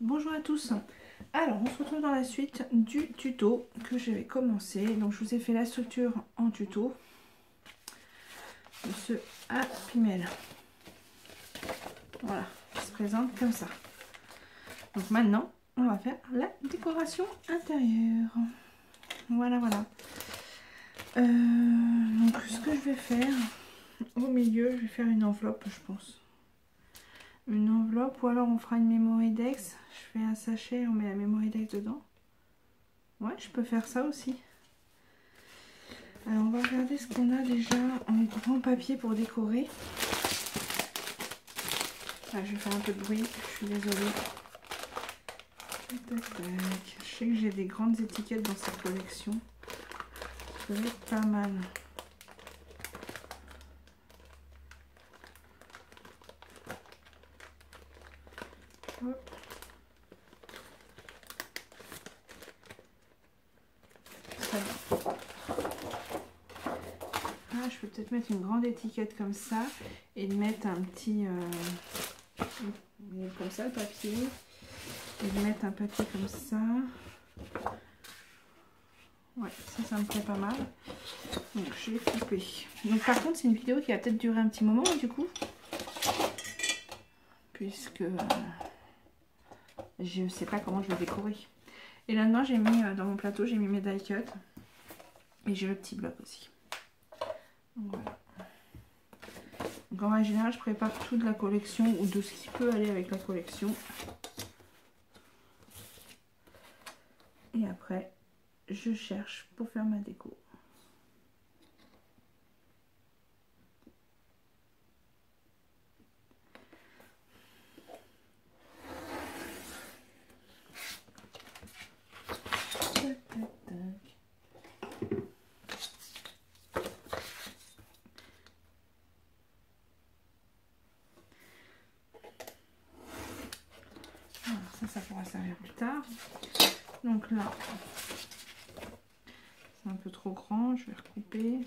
Bonjour à tous. Alors on se retrouve dans la suite du tuto que je vais commencer. Donc je vous ai fait la structure en tuto de ce Happy Mail. Voilà, qui se présente comme ça. Donc maintenant on va faire la décoration intérieure. Voilà. Donc ce que je vais faire au milieu, je vais faire une enveloppe, je pense. Une enveloppe, ou alors on fera une mémoridex. Je fais un sachet, on met la mémoridex dedans. Ouais, je peux faire ça aussi. Alors on va regarder ce qu'on a déjà en grand papier pour décorer. Ah, je vais faire un peu de bruit, je suis désolée. Tac, tac. Je sais que j'ai des grandes étiquettes dans cette collection. Ça va être pas mal. Hop. Ah, je peux peut-être mettre une grande étiquette comme ça et de mettre un petit comme ça le papier et de mettre un papier comme ça. Ouais, ça me plaît pas mal. Donc je vais couper. Donc par contre c'est une vidéo qui va peut-être durer un petit moment du coup, puisque je sais pas comment je vais décorer. Et là-dedans j'ai mis dans mon plateau, j'ai mis mes die cut et j'ai le petit bloc aussi. Donc voilà. Donc en général je prépare tout de la collection ou de ce qui peut aller avec la collection. Et après je cherche pour faire ma déco. Ça pourra servir plus tard. Donc là, c'est un peu trop grand, je vais recouper.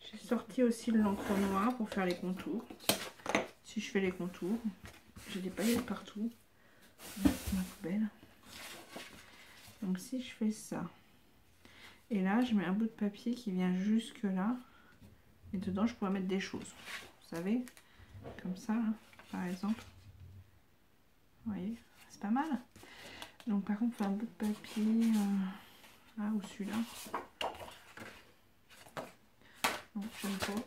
J'ai sorti aussi l'encre noire pour faire les contours. Si je fais les contours, j'ai des paillettes partout. Ma poubelle. Donc si je fais ça, et là je mets un bout de papier qui vient jusque là, et dedans je pourrais mettre des choses, vous savez, comme ça hein, par exemple. Vous voyez, c'est pas mal. Donc par contre, faire un bout de papier là ou celui-là. Non, j'aime pas.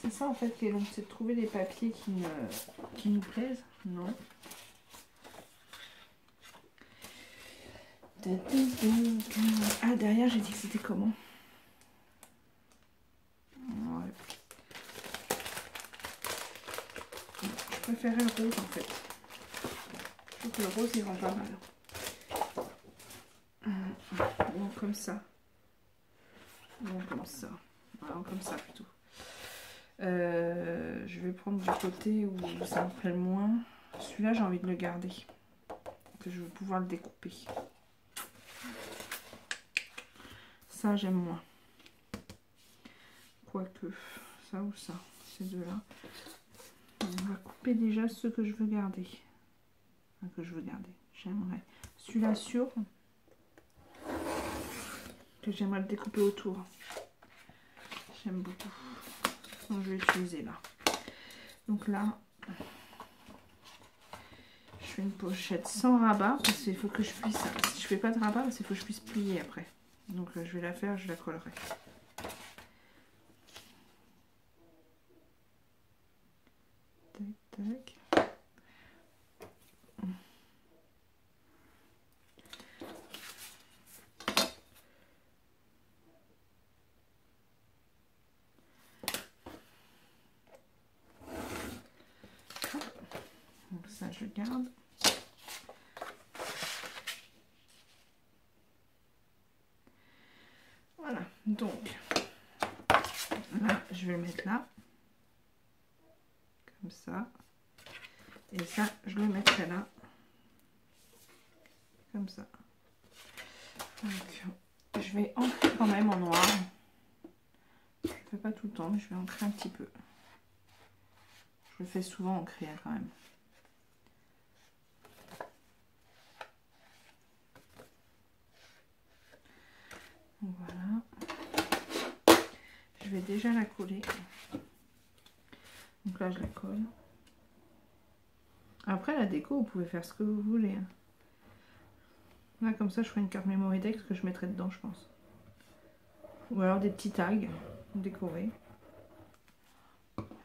C'est ça en fait qui est long, c'est de trouver des papiers qui nous plaisent. Non. Ah, derrière, j'ai dit que c'était comment? Ouais. Je préférais le rose en fait. Je trouve que le rose il rend pas mal. Bon, comme ça. Bon, comme ça. Alors, comme ça plutôt. Je vais prendre du côté où ça me plaît le moins. Celui-là, j'ai envie de le garder. Que je veux pouvoir le découper. Ça, j'aime moins. Quoique, ça ou ça, ces deux-là. On va couper déjà ceux que je veux garder. Enfin, que je veux garder. J'aimerais. Celui-là sur. Que j'aimerais le découper autour. J'aime beaucoup. Donc, je vais utiliser là. Donc là, je fais une pochette sans rabat parce qu'il faut que je puisse. Si je fais pas de rabat, il faut que je puisse plier après. Donc je vais la faire, je la collerai. Tac, tac. Donc ça, je garde. Voilà, donc là, je vais le mettre là. Comme ça. Et ça, je le mettrai là. comme ça. Donc, je vais ancrer quand même en noir. Je ne le fais pas tout le temps, mais je vais ancrer un petit peu. Je le fais souvent ancrer quand même. Voilà. Je vais déjà la coller. Donc là, je la colle. Après, la déco, vous pouvez faire ce que vous voulez. Là, comme ça, je ferai une carte Memorydex que je mettrai dedans, je pense. Ou alors des petits tags décorés.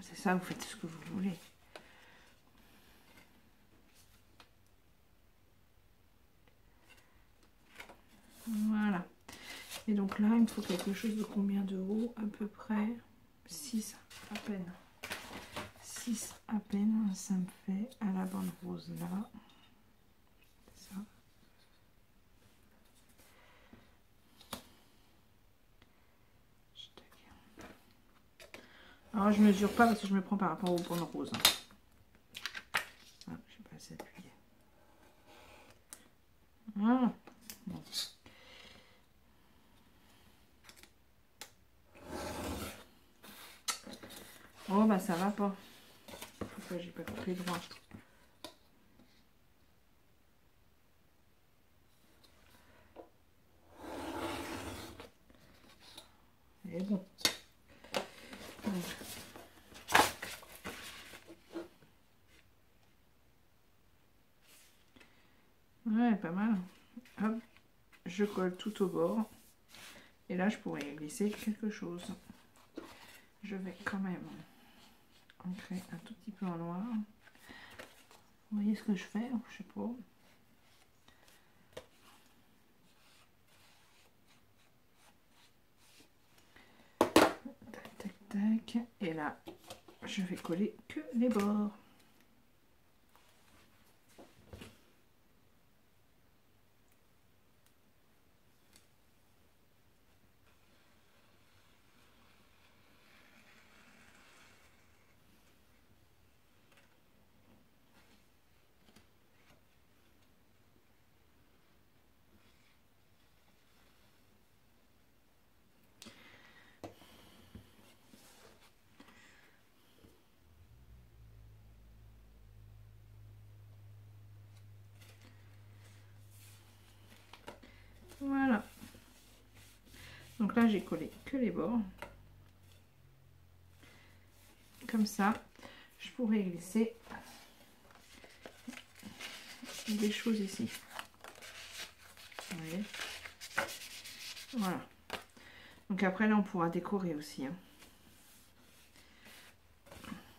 C'est ça, vous faites ce que vous voulez. Voilà. Et donc là, il me faut quelque chose de combien de haut? À peu près 6 à peine. 6 à peine, ça me fait à la bande rose là. Ça. Alors je mesure pas parce que je me prends par rapport aux bandes roses. Ah, j'ai pas assez appuyé. Voilà. Bon. Oh bah ça va pas. Pourquoi j'ai pas coupé droit? Et bon. Ouais, pas mal. Hop, je colle tout au bord. Et là, je pourrais glisser quelque chose. Je vais quand même ancrer un tout petit peu en noir. Vous voyez ce que je fais? Je sais pas. Tac, tac, tac. Et là, je vais coller que les bords. Voilà. Donc là, j'ai collé que les bords. Comme ça, je pourrais glisser des choses ici. Vous voyez? Voilà. Donc après, là, on pourra décorer aussi. Hein.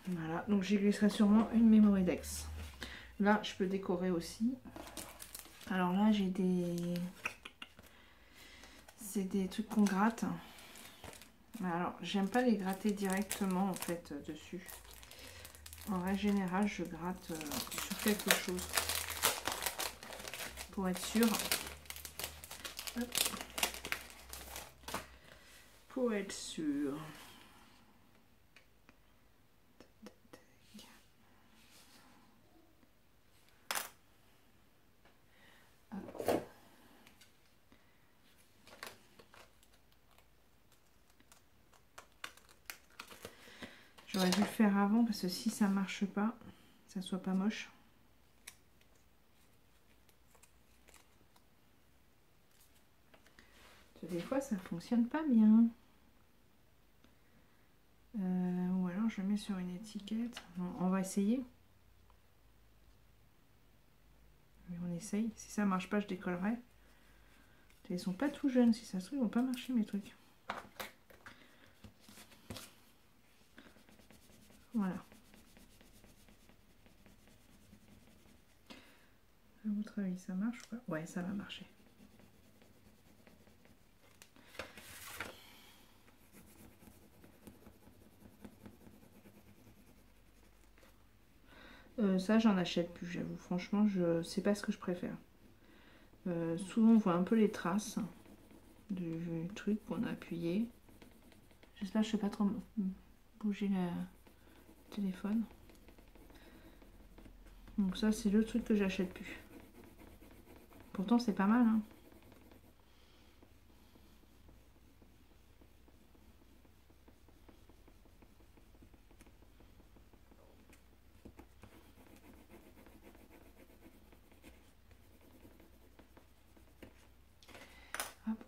Voilà. Donc j'y glisserai sûrement une Memorydex. Là, je peux décorer aussi. Alors là, j'ai des... C'est des trucs qu'on gratte. Alors, j'aime pas les gratter directement, en fait, dessus. En règle générale, je gratte sur quelque chose. Pour être sûr. Hop. Pour être sûr. J'aurais dû le faire avant parce que si ça marche pas, ça soit pas moche. Des fois ça fonctionne pas bien. Ou alors je mets sur une étiquette. Non, on va essayer. Mais on essaye. Si ça marche pas, je décollerai. Ils sont pas tout jeunes. Si ça se trouve, ils vont pas marcher mes trucs. Voilà. À votre avis, ça marche ou pas? Ouais, ça va marcher. Ça, j'en achète plus, j'avoue. Franchement, je sais pas ce que je préfère. Souvent, on voit un peu les traces du truc qu'on a appuyé. J'espère que je ne fais pas trop bouger le téléphone. Donc ça, c'est le truc que j'achète plus. Pourtant c'est pas mal, hein. Hop.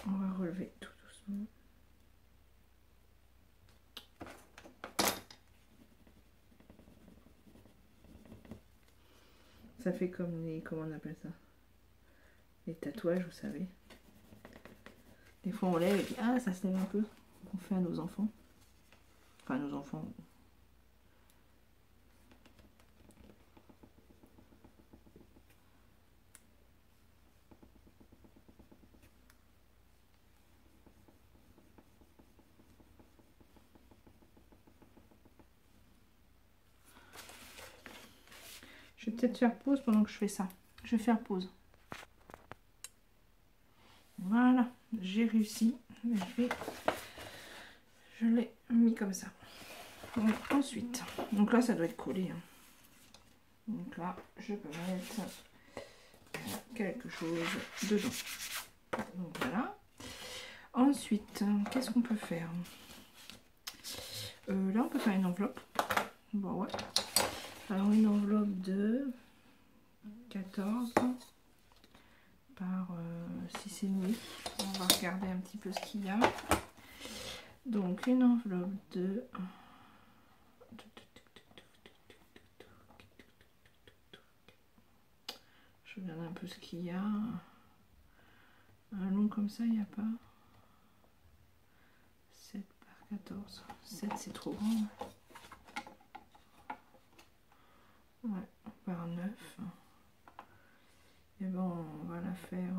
On va relever tout doucement. Ça fait comme les, comment on appelle ça? Les tatouages, vous savez. Des fois on lève et puis ah, ça se lève un peu. On fait à nos enfants. Enfin, nos enfants. Je vais peut-être faire pause pendant que je fais ça. Je vais faire pause. Voilà, j'ai réussi. Je l'ai mis comme ça. Donc, ensuite, donc là ça doit être collé, hein. Donc là, je peux mettre quelque chose dedans. Donc voilà. Ensuite, qu'est-ce qu'on peut faire? Là, on peut faire une enveloppe. Bon, ouais. Alors, une enveloppe de 14 par 6,5. On va regarder un petit peu ce qu'il y a. Donc, une enveloppe de... Je regarde un peu ce qu'il y a. Un long comme ça, il n'y a pas. 7 par 14. 7, c'est trop grand. Ouais, par 9. Et bon, on va la faire...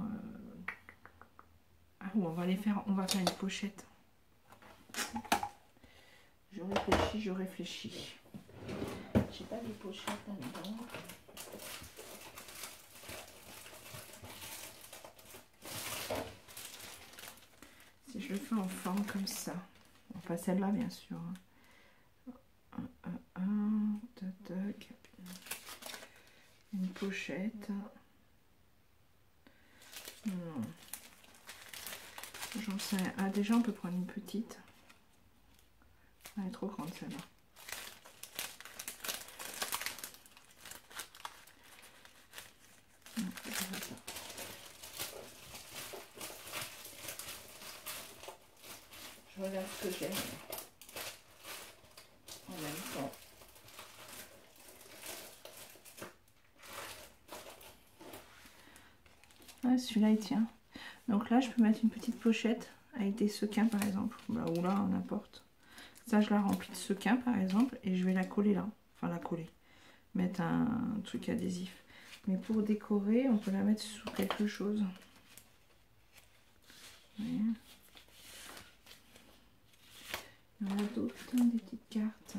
Ah, ou on va les faire... On va faire une pochette. Je réfléchis. J'ai pas des pochettes là-dedans. Si je le fais en forme comme ça. Enfin, celle-là, bien sûr. Tac. Une pochette. Non. J'en sais rien. Ah, déjà, on peut prendre une petite. Elle est trop grande, celle-là. Je regarde ce que j'ai en même temps. Ah, celui-là il tient. Donc là je peux mettre une petite pochette avec des sequins par exemple. Bah, ou là n'importe. Ça je la remplis de sequins par exemple et je vais la coller là. Enfin la coller. Mettre un truc adhésif. Mais pour décorer on peut la mettre sous quelque chose. Voyez. Il y en a d'autres, des petites cartes.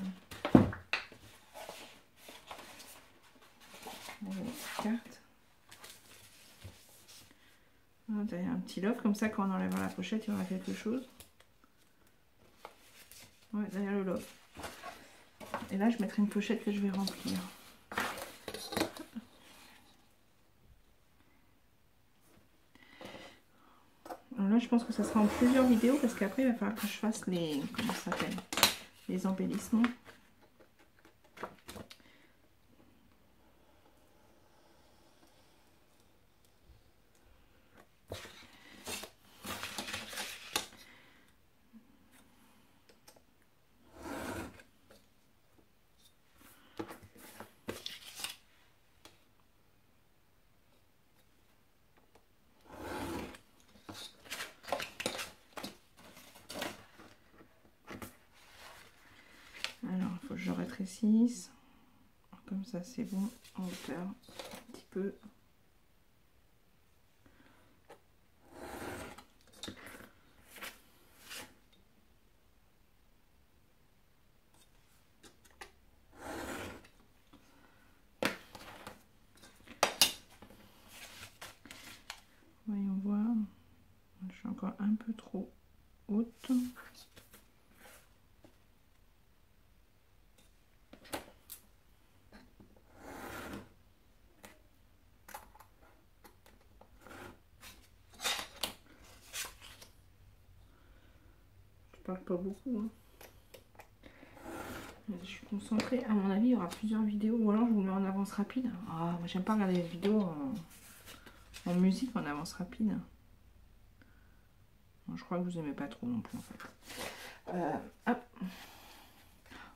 Des petites cartes. Il y a un petit love comme ça, quand on enlèvera la pochette, il y aura quelque chose. Ouais, derrière le love. Et là, je mettrai une pochette que je vais remplir. Alors là, je pense que ça sera en plusieurs vidéos parce qu'après, il va falloir que je fasse les... Comment ça s'appelle? Les embellissements. Alors, il faut que je rétrécisse. Comme ça, c'est bon. En hauteur, un petit peu. Voyons voir. Je suis encore un peu trop haute. parle pas beaucoup. Hein. Je suis concentrée. À mon avis, il y aura plusieurs vidéos. Ou alors je vous mets en avance rapide. Ah, moi j'aime pas regarder les vidéos en musique en avance rapide. Je crois que vous aimez pas trop non plus en fait. Hop.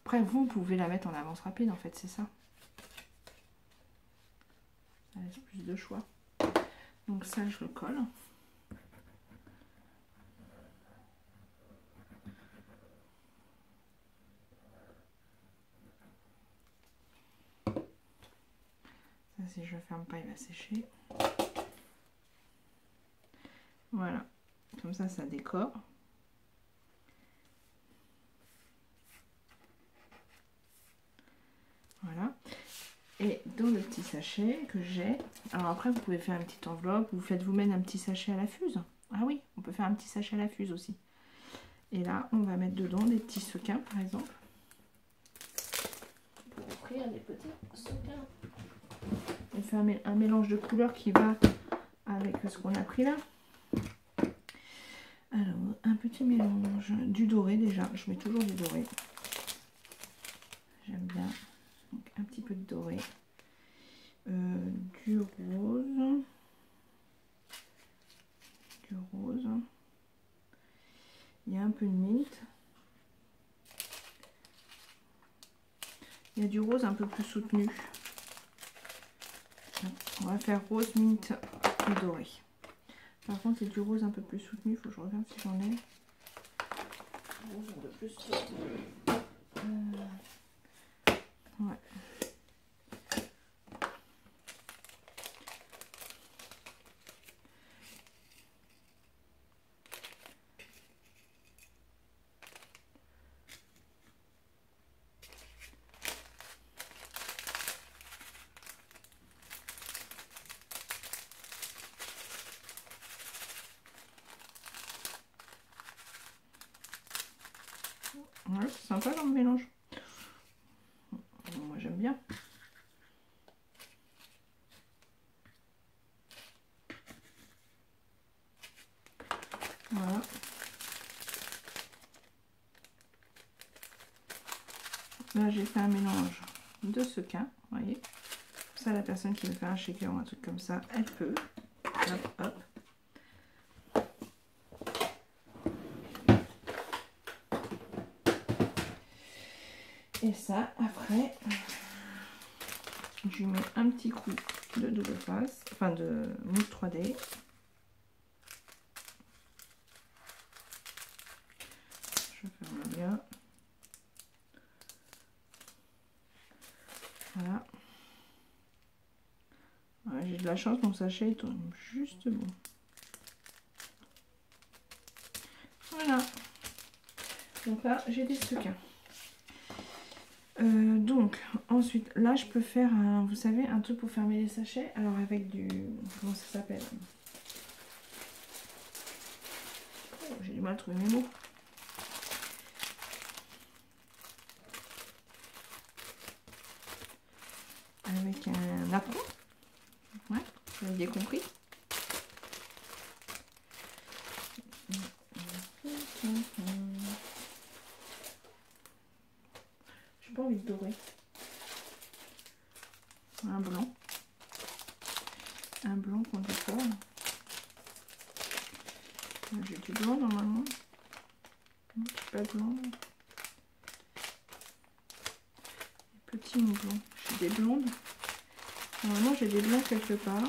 Après vous pouvez la mettre en avance rapide en fait, c'est ça. Ça laisse plus de choix. Donc ça je le colle. Ça si je le ferme pas il va sécher. Voilà. Comme ça décore. Voilà. Et dans le petit sachet que j'ai, alors après vous pouvez faire une petite enveloppe, vous faites vous-même un petit sachet à la fuse. Ah oui, on peut faire un petit sachet à la fuse aussi. Et là, on va mettre dedans des petits sequins par exemple. Pour offrir des petits sequins. On fait un mélange de couleurs qui va avec ce qu'on a pris là. Alors, un petit mélange du doré déjà. Je mets toujours du doré. J'aime bien. Donc, un petit peu de doré. Du rose. Du rose. Il y a un peu de mint. Il y a du rose un peu plus soutenu. On va faire rose, mint et doré. Par contre, il y a du rose un peu plus soutenu. Il faut que je regarde si j'en ai. Rose un peu plus soutenu. Ouais. Ouais, c'est sympa comme mélange. Moi j'aime bien. Voilà. Là j'ai fait un mélange de sequins, vous voyez. Ça la personne qui veut faire un shaker ou un truc comme ça, elle peut. Hop, hop. Et ça, après, je lui mets un petit coup de double face, enfin de mousse 3D. Je ferme bien. Voilà. Ouais, j'ai de la chance, mon sachet tombe juste bon. Voilà. Donc là, j'ai des sequins. Donc, ensuite, là, je peux faire, vous savez, un truc pour fermer les sachets. Alors, avec du... Comment ça s'appelle? Oh, j'ai du mal à trouver mes mots. Avec un apron. Ouais, vous avez bien compris. J'ai pas envie de dorer. Un blanc. Un blanc qu'on décore. J'ai du blanc normalement. Pas blanc. Petit ou blanc. J'ai des blondes. Normalement j'ai des blancs quelque part.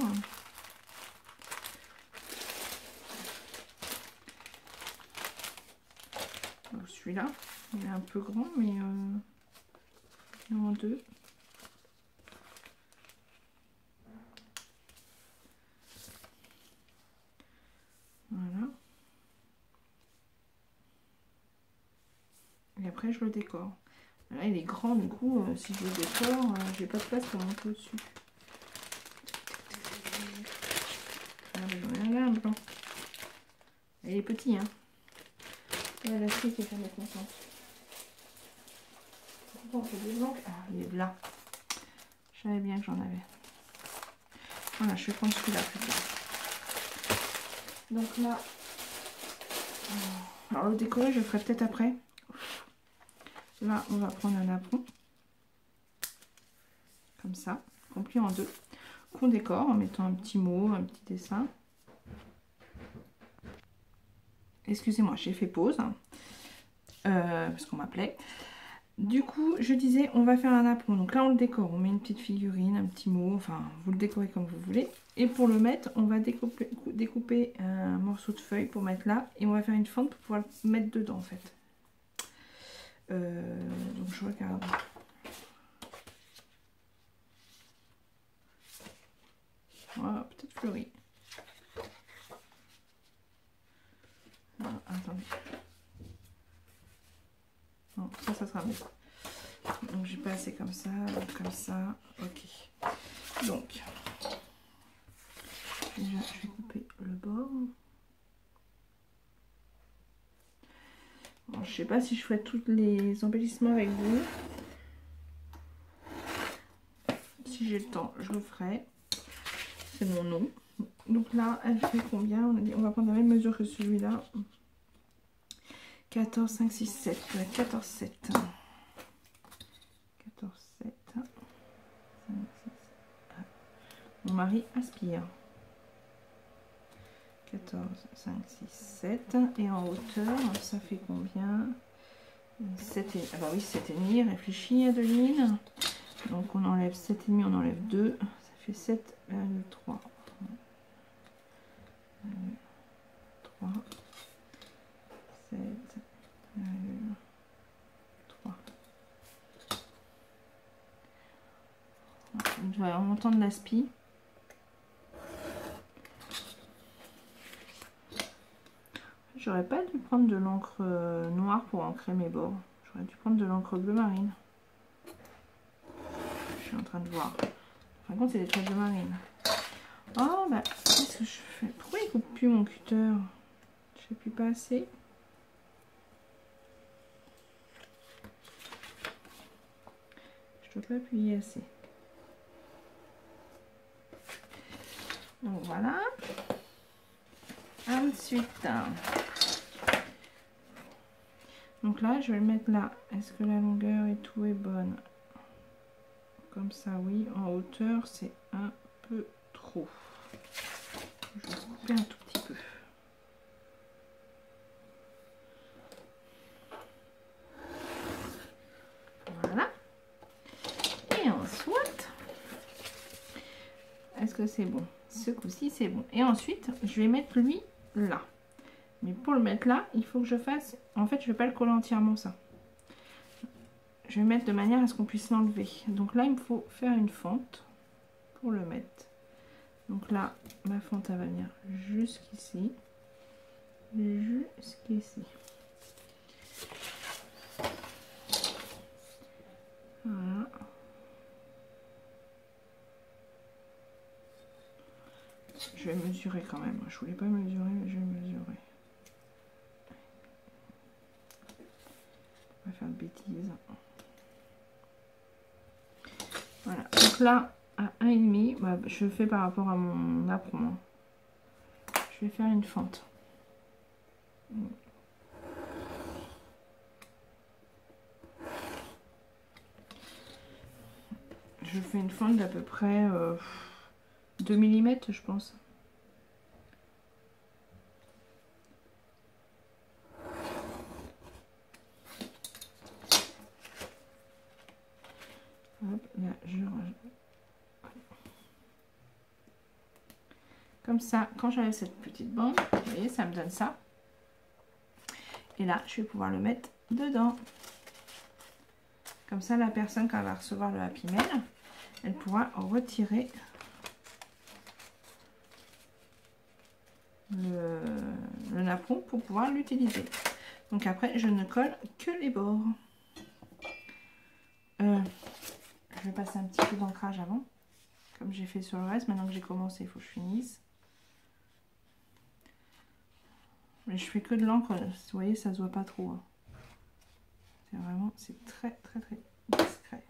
Celui-là, il est un peu grand, mais il est en deux. Voilà. Et après, je le décore. Là, il est grand, du coup, si je le décore, j'ai pas de place pour monter au-dessus. J'en ai un blanc. Il est petit, hein. Ouais, la fille qui est jamais contente. Bon, j'ai des blancs. Ah, il est là. Je savais bien que j'en avais. Voilà, je vais prendre celui-là plus tard. Donc là, Alors le décorer, je le ferai peut-être après. Là, on va prendre un napperon. Comme ça, qu'on plie en deux. Qu'on décore en mettant un petit mot, un petit dessin. Excusez-moi, j'ai fait pause. Parce qu'on m'appelait. Du coup, je disais, on va faire un napperon. Donc là, on le décore. On met une petite figurine, un petit mot. Enfin, vous le décorez comme vous voulez. Et pour le mettre, on va découper un morceau de feuille pour mettre là. Et on va faire une fente pour pouvoir le mettre dedans, en fait. Donc, je regarde. Voilà, peut-être fleuri. Ah, attendez. Non, ça sera mieux. Donc j'ai passé comme ça, ok. Donc, déjà je vais couper le bord. Bon, je sais pas si je ferai tous les embellissements avec vous. Si j'ai le temps, je le ferai. C'est mon nom. Donc là, elle fait combien? On va prendre la même mesure que celui-là. 14, 5, 6, 7. 14, 7. 14, 7. 5, 6. Mon mari aspire. 14, 5, 6, 7. Et en hauteur, ça fait combien? 7 et... Ah bah oui, 7,5. Réfléchis, Adeline. Donc on enlève 7,5, on enlève 2. Ça fait 7,3. 3. 7. 3. Je vais en montant de l'aspi. J'aurais pas dû prendre de l'encre noire pour ancrer mes bords. J'aurais dû prendre de l'encre bleu marine. Je suis en train de voir. Par contre, c'est des traits de marine. Oh, bah, qu'est-ce que je fais? Pourquoi il coupe plus mon cutter? Je fais plus pas assez. Je dois pas appuyer assez. Donc voilà. Ensuite, donc là, je vais le mettre là. Est-ce que la longueur et tout est bonne? Comme ça, oui. En hauteur, c'est un peu trop. Je vais couper un tout petit peu. Voilà. Et ensuite, est-ce que c'est bon? Ce coup-ci, c'est bon. Et ensuite, je vais mettre lui là. Mais pour le mettre là, il faut que je fasse... En fait, je ne vais pas le coller entièrement, ça. Je vais mettre de manière à ce qu'on puisse l'enlever. Donc là, il me faut faire une fente pour le mettre. Donc là, ma fente, elle va venir jusqu'ici. Jusqu'ici. Voilà. Je vais mesurer quand même. Je voulais pas mesurer, mais je vais mesurer. On va faire de bêtises. Voilà. Donc là, à 1,5, bah, je fais par rapport à mon napperon. Je vais faire une fente. Je fais une fente d'à peu près 2 mm, je pense. Hop, là, je rajoute. Comme ça, quand j'avais cette petite bande, vous voyez, ça me donne ça. Et là, je vais pouvoir le mettre dedans. Comme ça, la personne, quand elle va recevoir le Happy Mail, elle pourra retirer le napperon pour pouvoir l'utiliser. Donc après, je ne colle que les bords. Je vais passer un petit peu d'ancrage avant, comme j'ai fait sur le reste. Maintenant que j'ai commencé, il faut que je finisse. Mais je fais que de l'encre, vous voyez, ça se voit pas trop. Hein. C'est vraiment, c'est très discret.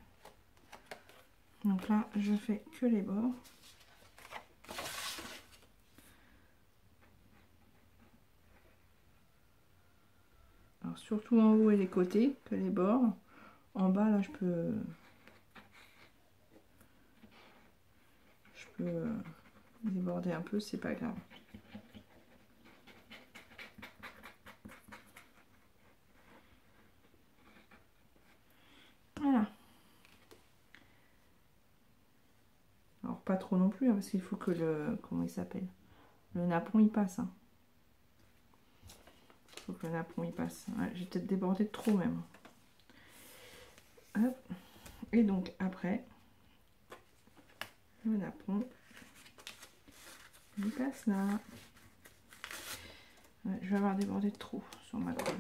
Donc là, je fais que les bords. surtout en haut et les côtés que les bords. En bas là je peux déborder un peu, c'est pas grave. Voilà. Alors pas trop non plus, hein, parce qu'il faut que le... Comment il s'appelle? Le napperon il passe. Hein. Il faut que le napperon il passe. Ouais, j'ai peut-être débordé de trop même. Hop. Et donc après, le napperon il passe là. Ouais, je vais avoir débordé de trop sur ma colle.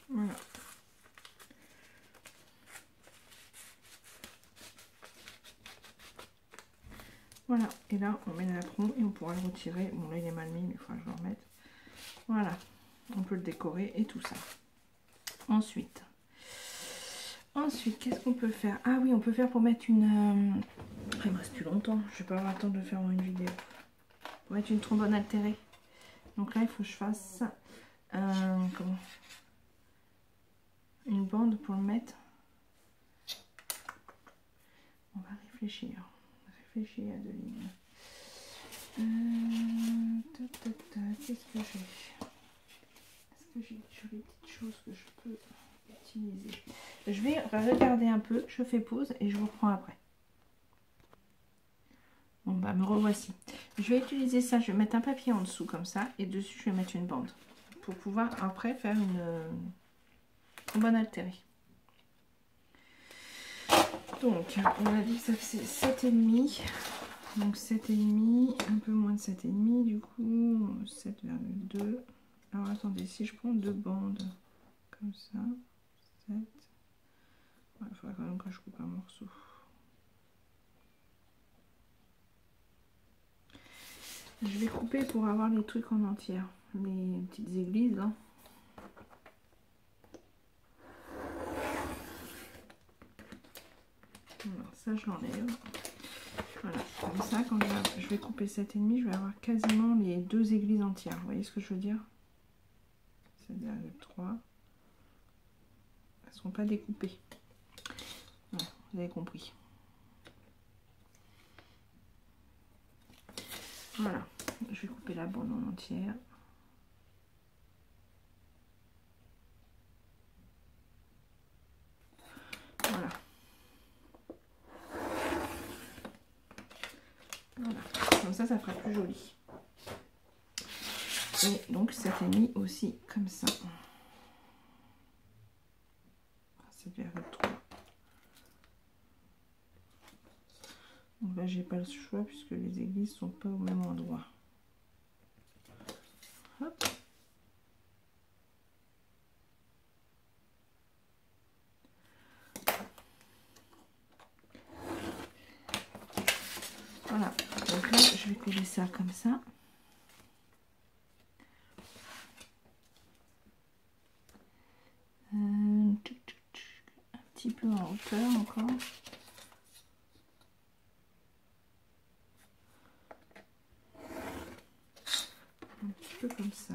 Voilà. Voilà, et là on met le napperon et on pourra le retirer. Bon là il est mal mis, mais il faudra que je le remette. Voilà, on peut le décorer et tout ça. Ensuite, qu'est-ce qu'on peut faire? Ah oui, on peut faire pour mettre une... Il me reste plus longtemps, je vais pas avoir le temps de faire une vidéo. Pour mettre une trombone altérée. Donc là il faut que je fasse comment, une bande pour le mettre. On va réfléchir. Réfléchir à deux lignes. Qu'est-ce que j'ai? Est-ce que j'ai des jolies petites choses que je peux utiliser? Je vais regarder un peu, je fais pause et je vous reprends après. Bon bah me revoici. Je vais utiliser ça, je vais mettre un papier en dessous comme ça et dessus je vais mettre une bande pour pouvoir après faire une bonne altérée. Donc on a dit que ça faisait 7,5. Donc 7,5, un peu moins de 7,5 du coup, 7,2. Alors attendez, si je prends deux bandes comme ça, 7. Il faudra quand même que je coupe un morceau. Je vais couper pour avoir les trucs en entière, les petites églises. Hein. Alors ça je l'enlève. Voilà, comme ça quand je vais couper 7,5, je vais avoir quasiment les deux églises entières. Vous voyez ce que je veux dire? 7,3. Elles ne seront pas découpées. Voilà, vous avez compris. Voilà, je vais couper la bande en entière. Voilà. Voilà, comme ça, ça fera plus joli. Et donc, 7,5 aussi, comme ça. 7,3. Donc là, j'ai pas le choix puisque les églises sont pas au même endroit. Hop. Voilà, donc là, je vais coller ça comme ça. Un petit peu en hauteur encore. Un petit peu comme ça.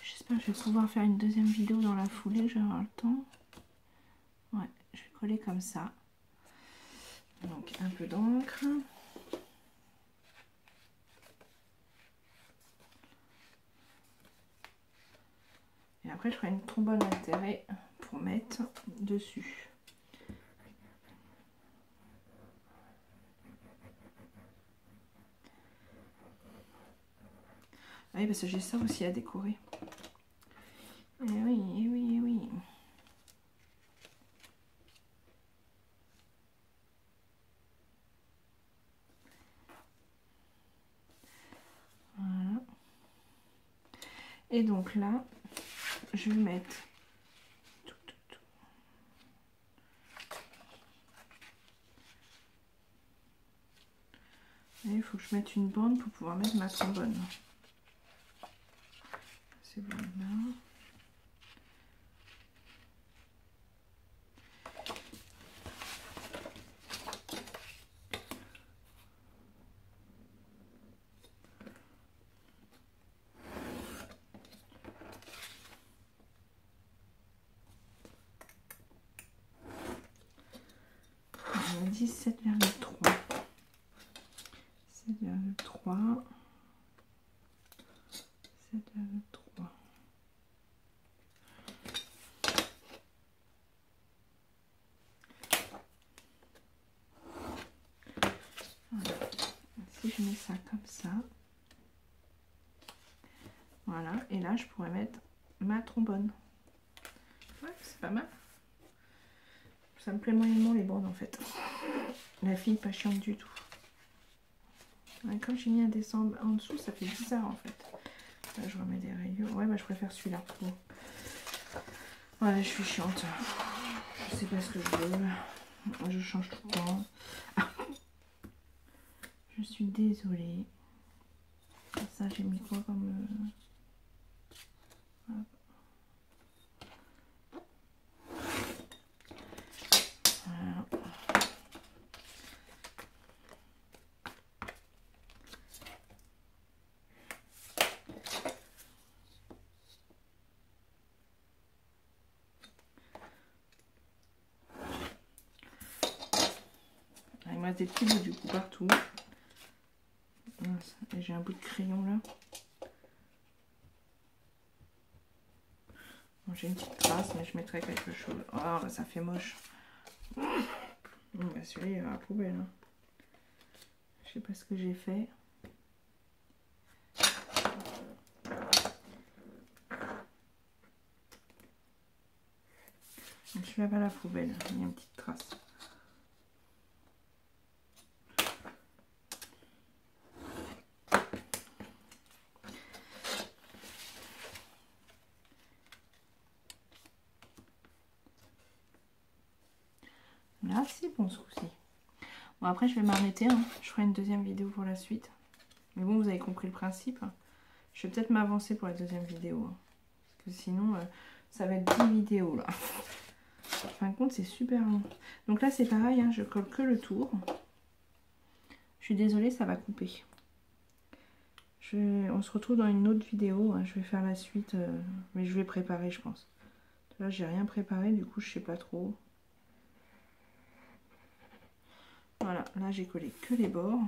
J'espère que je vais pouvoir faire une deuxième vidéo dans la foulée, je vais avoir le temps. Ouais, je vais coller comme ça. Donc un peu d'encre. Et après, je ferai une trombone altérée pour mettre dessus. Ah oui, parce que j'ai ça aussi à décorer. Eh oui, eh oui, eh oui. Voilà. Et donc là, je vais mettre tout. Et il faut que je mette une bande pour pouvoir mettre ma trombone. C'est bon là. On a dit 7,3. 7,3. 7,3. Voilà. Si je mets ça comme ça. Voilà. Et là, je pourrais mettre ma trombone. Ouais, c'est pas mal. Ça me plaît moyennement les bandes en fait. La fille pas chiante du tout. Ouais, comme j'ai mis un dessin en dessous, ça fait bizarre en fait. Là, je remets des rayures. Ouais, bah je préfère celui-là. Bon. Ouais, je suis chiante. Je sais pas ce que je veux. Je change tout le temps. Je suis désolée. Ça, j'ai mis quoi comme... Voilà. Il me reste des petits bouts du coup partout. Et j'ai un bout de crayon là. Bon, j'ai une petite trace, mais je mettrai quelque chose. Oh, bah, ça fait moche. Bah, celui-là, il est à la poubelle. Hein. Je sais pas ce que j'ai fait. Celui-là va à la poubelle. Il y a une petite trace. Là, c'est bon ce coup-ci. Bon, après, je vais m'arrêter. Hein. Je ferai une deuxième vidéo pour la suite. Mais bon, vous avez compris le principe. Je vais peut-être m'avancer pour la deuxième vidéo. Hein. Parce que sinon, ça va être 10 vidéos là. En fin de compte, c'est super long. Donc là, c'est pareil. Hein, je colle que le tour. Je suis désolée, ça va couper. On se retrouve dans une autre vidéo. Hein. Je vais faire la suite. Mais je vais préparer, je pense. Là, j'ai rien préparé. Du coup, je sais pas trop. Voilà, là j'ai collé que les bords.